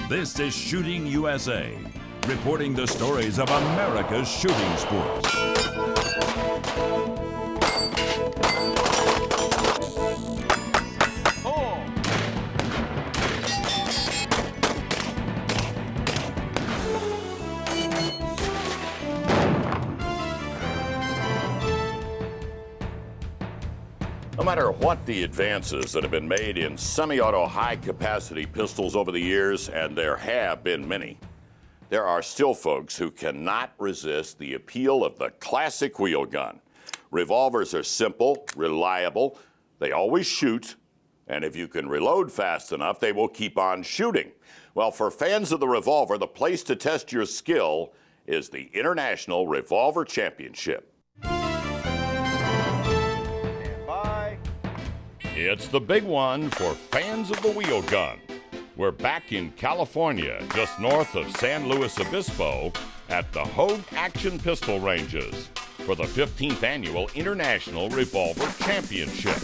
This is Shooting USA, reporting the stories of America's shooting sports. No matter what the advances that have been made in semi-auto high-capacity pistols over the years, and there have been many, there are still folks who cannot resist the appeal of the classic wheel gun. Revolvers are simple, reliable, they always shoot, and if you can reload fast enough, they will keep on shooting. Well, for fans of the revolver, the place to test your skill is the International Revolver Championship. It's the big one for fans of the wheel gun. We're back in California, just north of San Luis Obispo, at the Hogue Action Pistol Ranges for the 15th Annual International Revolver Championship.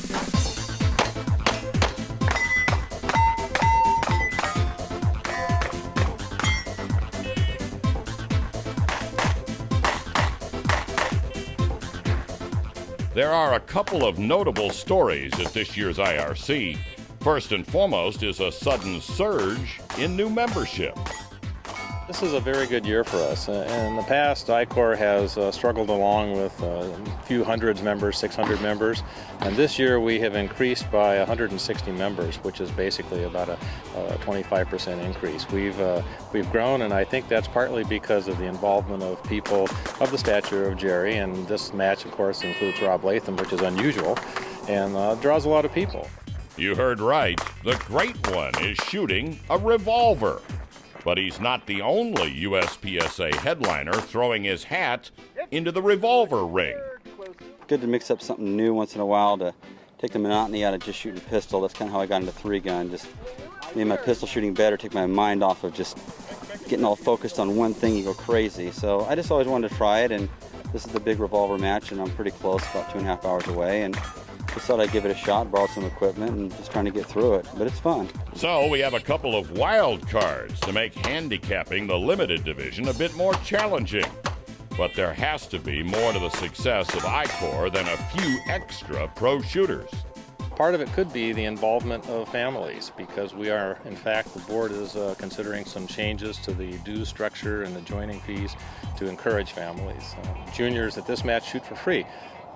There are a couple of notable stories at this year's IRC. First and foremost is a sudden surge in new membership. This is a very good year for us. In the past, ICOR has struggled along with a few hundreds members, 600 members, and this year we have increased by 160 members, which is basically about a 25% increase. We've grown, and I think that's partly because of the involvement of people of the stature of Jerry, and this match, of course, includes Rob Leatham, which is unusual, and draws a lot of people. You heard right. The great one is shooting a revolver. But he's not the only USPSA headliner throwing his hat into the revolver ring. Good to mix up something new once in a while to take the monotony out of just shooting a pistol. That's kind of how I got into three-gun. Just made my pistol shooting better, take my mind off of just getting all focused on one thing, you go crazy. So I just always wanted to try it, and this is the big revolver match, and I'm pretty close, about 2.5 hours away. And just thought I'd give it a shot, borrowed some equipment, and just trying to get through it. But it's fun. So we have a couple of wild cards to make handicapping the limited division a bit more challenging. But there has to be more to the success of ICOR than a few extra pro shooters. Part of it could be the involvement of families, because we are, in fact, the board is considering some changes to the dues structure and the joining fees to encourage families. Juniors at this match shoot for free.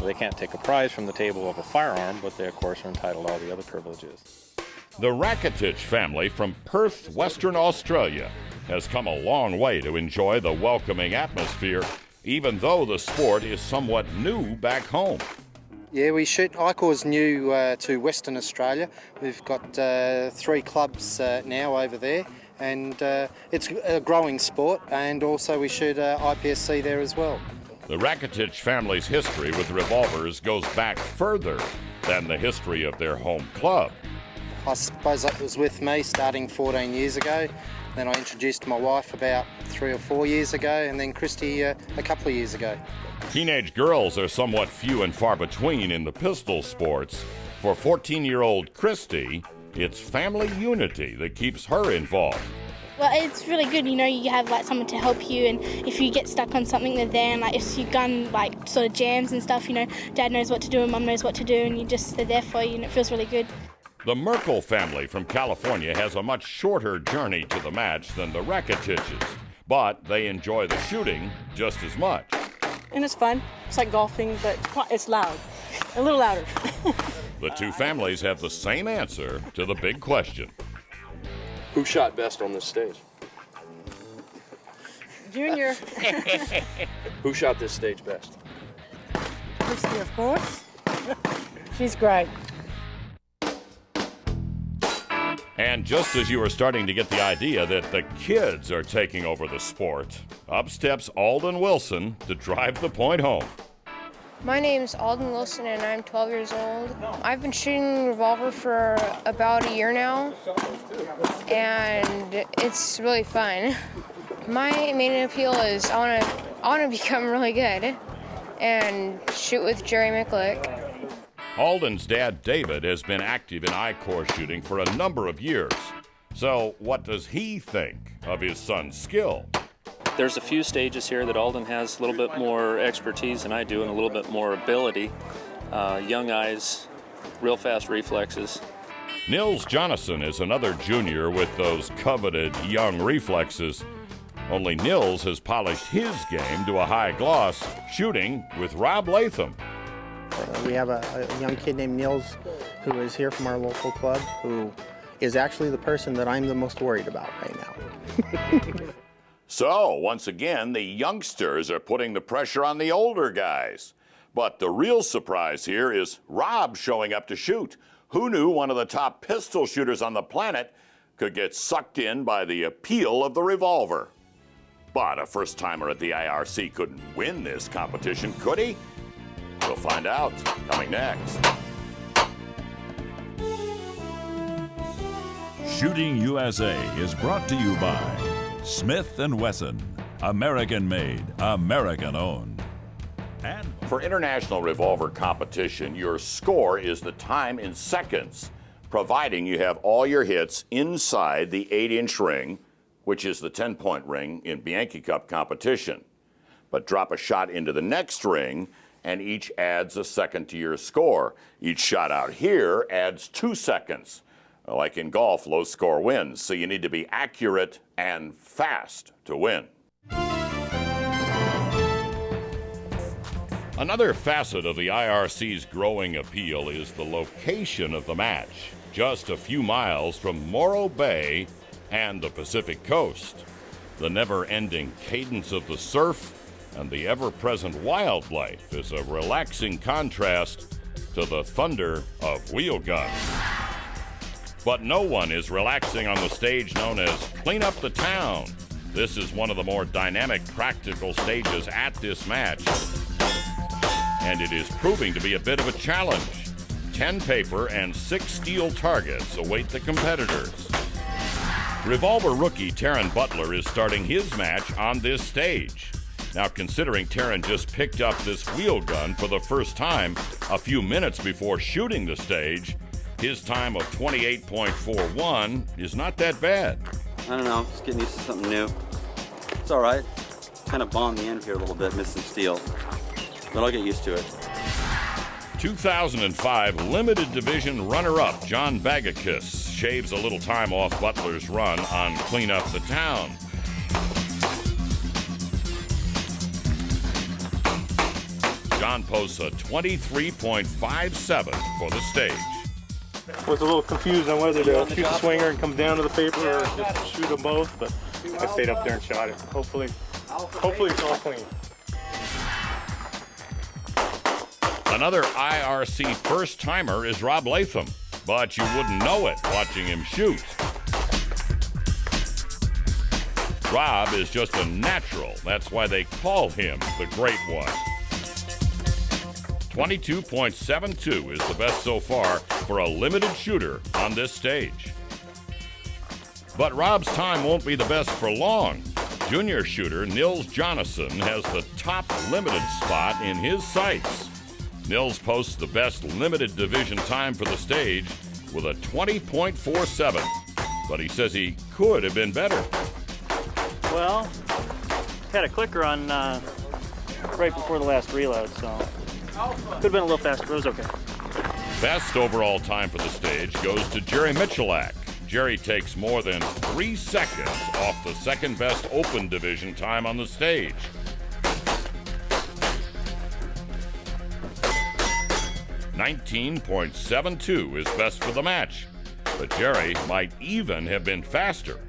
They can't take a prize from the table of a firearm, but they, of course, are entitled to all the other privileges. The Rakitich family from Perth, Western Australia, has come a long way to enjoy the welcoming atmosphere, even though the sport is somewhat new back home. Yeah, we shoot. ICOR's new to Western Australia. We've got 3 clubs now over there, and it's a growing sport, and also we shoot IPSC there as well. The Rakitich family's history with revolvers goes back further than the history of their home club. I suppose it was with me starting 14 years ago. Then I introduced my wife about 3 or 4 years ago, and then Christy a couple of years ago. Teenage girls are somewhat few and far between in the pistol sports. For 14-year-old Christy, it's family unity that keeps her involved. Well, it's really good, you have someone to help you, and if you get stuck on something, they're there, and if your gun sort of jams and stuff, Dad knows what to do and Mum knows what to do, and they're there for you, and it feels really good. The Merkel family from California has a much shorter journey to the match than the Rakitiches, but they enjoy the shooting just as much. And it's fun. It's like golfing, but it's loud. A little louder. The two families have the same answer to the big question. Who shot best on this stage? Junior. Who shot this stage best? Christy, of course. She's great. And just as you are starting to get the idea that the kids are taking over the sport, up steps Alden Wilson to drive the point home. My name's Alden Wilson and I'm 12 years old. I've been shooting revolver for about a year now, and it's really fun. My main appeal is I want to become really good and shoot with Jerry Miculek. Alden's dad, David, has been active in ICOR shooting for a number of years. So what does he think of his son's skill? There's a few stages here that Alden has a little bit more expertise than I do and a little bit more ability. Young eyes, real fast reflexes. Nils Jonasson is another junior with those coveted young reflexes. Only Nils has polished his game to a high gloss, shooting with Rob Leatham. We have a young kid named Nils who is here from our local club who is actually the person that I'm the most worried about right now. So, once again, the youngsters are putting the pressure on the older guys. But the real surprise here is Rob showing up to shoot. Who knew one of the top pistol shooters on the planet could get sucked in by the appeal of the revolver? But a first-timer at the IRC couldn't win this competition, could he? We'll find out, coming next. Shooting USA is brought to you by Smith & Wesson. American-made, American-owned. And for international revolver competition, your score is the time in seconds, providing you have all your hits inside the 8-inch ring, which is the 10-point ring in Bianchi Cup competition. But drop a shot into the next ring, and each adds a second to your score. Each shot out here adds 2 seconds. Like in golf, low score wins, so you need to be accurate and fast to win. Another facet of the IRC's growing appeal is the location of the match, just a few miles from Morro Bay and the Pacific coast. The never-ending cadence of the surf and the ever-present wildlife is a relaxing contrast to the thunder of wheel guns. But no one is relaxing on the stage known as Clean Up the Town. This is one of the more dynamic practical stages at this match, and it is proving to be a bit of a challenge. 10 paper and 6 steel targets await the competitors. Revolver rookie Taran Butler is starting his match on this stage. Now, considering Taran just picked up this wheel gun for the first time a few minutes before shooting the stage, his time of 28.41 is not that bad. I don't know, just getting used to something new. It's all right. Kind of bombed the end here a little bit, missed some steel. But I'll get used to it. 2005 Limited Division runner-up John Bagakis shaves a little time off Butler's run on Clean Up the Town. John posts a 23.57 for the stage. I was a little confused on whether to shoot the swinger and come down to the paper or just shoot them both, but I stayed up there and shot it. Hopefully it's all clean. Another IRC first-timer is Rob Leatham, but you wouldn't know it watching him shoot. Rob is just a natural. That's why they call him the Great One. 22.72 is the best so far for a limited shooter on this stage. But Rob's time won't be the best for long. Junior shooter Nils Jonasson has the top limited spot in his sights. Nils posts the best limited division time for the stage with a 20.47, but he says he could have been better. Well, had a clicker on right before the last reload, so could have been a little faster, but it was okay. Best overall time for the stage goes to Jerry Miculek. Jerry takes more than 3 seconds off the second best open division time on the stage. .72 is best for the match, but Jerry might even have been faster.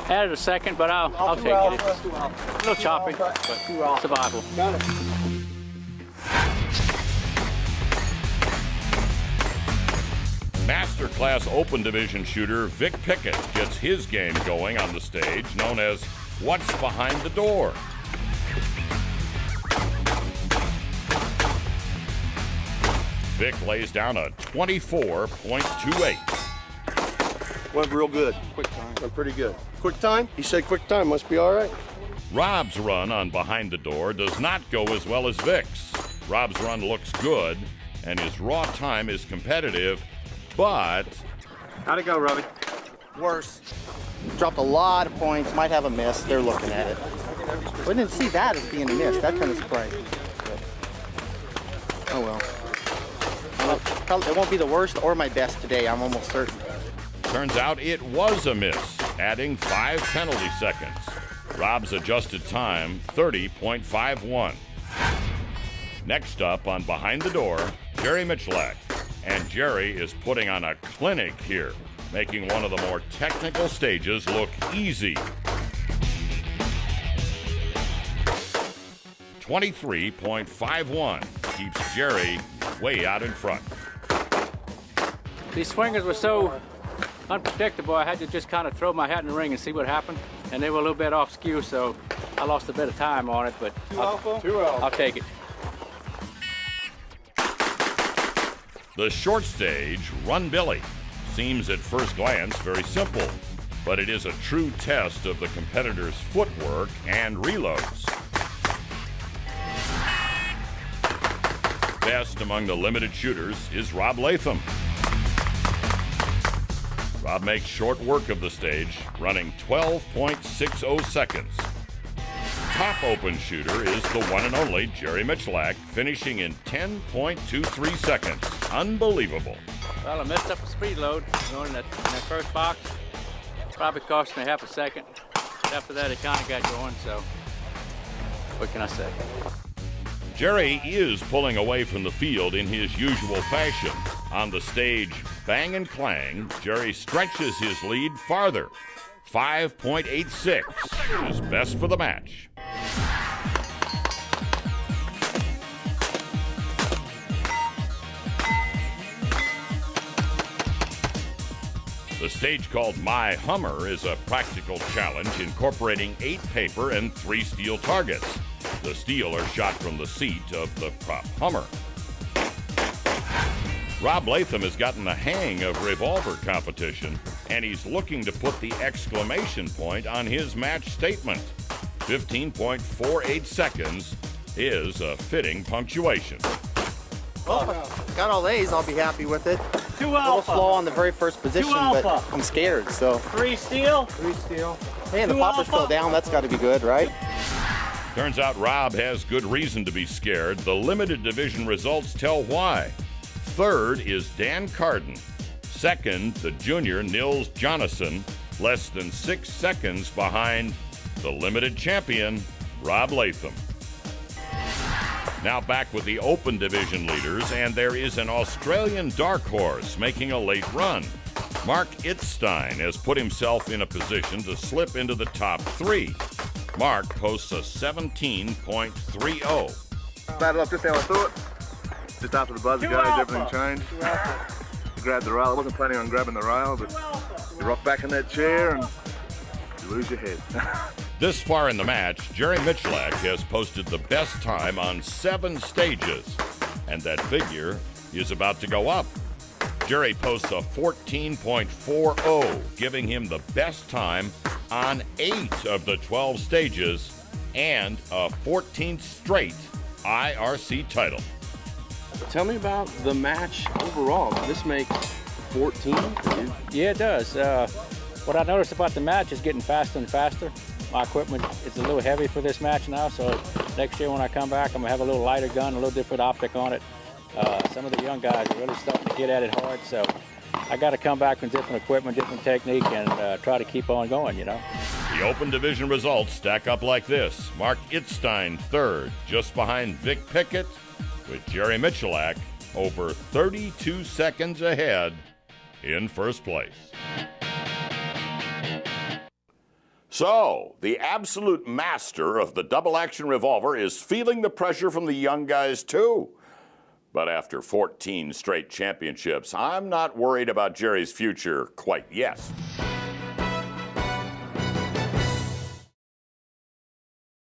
Added a second, but I'll take it. A little choppy, but survival. Masterclass open division shooter Vic Pickett gets his game going on the stage, known as What's Behind the Door. Vic lays down a 24.28. Went real good. Quick time. Went pretty good. Quick time? He said quick time. Must be all right. Rob's run on Behind the Door does not go as well as Vic's. Rob's run looks good, and his raw time is competitive, but... How'd it go, Robbie? Worse. Dropped a lot of points, might have a miss. They're looking at it. We didn't see that as being a miss. That kind of surprised me. Oh well. It won't be the worst or my best today, I'm almost certain. Turns out it was a miss, adding 5 penalty seconds. Rob's adjusted time, 30.51. Next up on Behind the Door, Jerry Miculek. And Jerry is putting on a clinic here, making one of the more technical stages look easy. 23.51 keeps Jerry way out in front. These swingers were so unpredictable, I had to just kind of throw my hat in the ring and see what happened. And they were a little bit off skew, so I lost a bit of time on it, but I'll take it. The short stage, Run Billy, seems at first glance very simple, but it is a true test of the competitor's footwork and reloads. Best among the limited shooters is Rob Leatham. Rob makes short work of the stage, running 12.60 seconds. Top open shooter is the one and only Jerry Miculek, finishing in 10.23 seconds. Unbelievable. Well, I messed up a speed load going in that first box. Probably cost me half a second. After that, it kind of got going, so what can I say? Jerry is pulling away from the field in his usual fashion. On the stage, bang and clang, Jerry stretches his lead farther. 5.86, his best for the match. The stage called My Hummer is a practical challenge incorporating 8 paper and 3 steel targets. The steel are shot from the seat of the prop Hummer. Rob Leatham has gotten the hang of revolver competition, and he's looking to put the exclamation point on his match statement. 15.48 seconds is a fitting punctuation. Well, if I got all A's, I'll be happy with it. 2 A little alpha. slow on the very first position, 2 but alpha. I'm scared, so. 3 steel. 3 steel. Hey, the 2 popper's alpha. still down. That's got to be good, right? Turns out Rob has good reason to be scared. The limited division results tell why. Third is Dan Carden. Second, the junior Nils Jonasson, less than 6 seconds behind the limited champion, Rob Leatham. Now back with the open division leaders, and there is an Australian dark horse making a late run. Mark Itzstein has put himself in a position to slip into the top 3. Mark posts a 17.30. Started off just how I thought. Just after the buzzer goes, everything changed. You grabbed the rail. I wasn't planning on grabbing the rail, but you rock back in that chair and you lose your head. This far in the match, Jerry Miculek has posted the best time on 7 stages, and that figure is about to go up. Jerry posts a 14.40, giving him the best time on 8 of the 12 stages and a 14th straight IRC title. Tell me about the match overall. Does this make 14 for you? Yeah, it does. What I noticed about the match is getting faster and faster. My equipment is a little heavy for this match now, so next year when I come back, I'm gonna have a little lighter gun, a little different optic on it. Some of the young guys are really starting to get at it hard, so I got to come back with different equipment, different technique, and try to keep on going, you know. The open division results stack up like this. Mark Itzstein third, just behind Vic Pickett, with Jerry Miculek over 32 seconds ahead in first place. So, the absolute master of the double-action revolver is feeling the pressure from the young guys, too. But after 14 straight championships, I'm not worried about Jerry's future quite yet.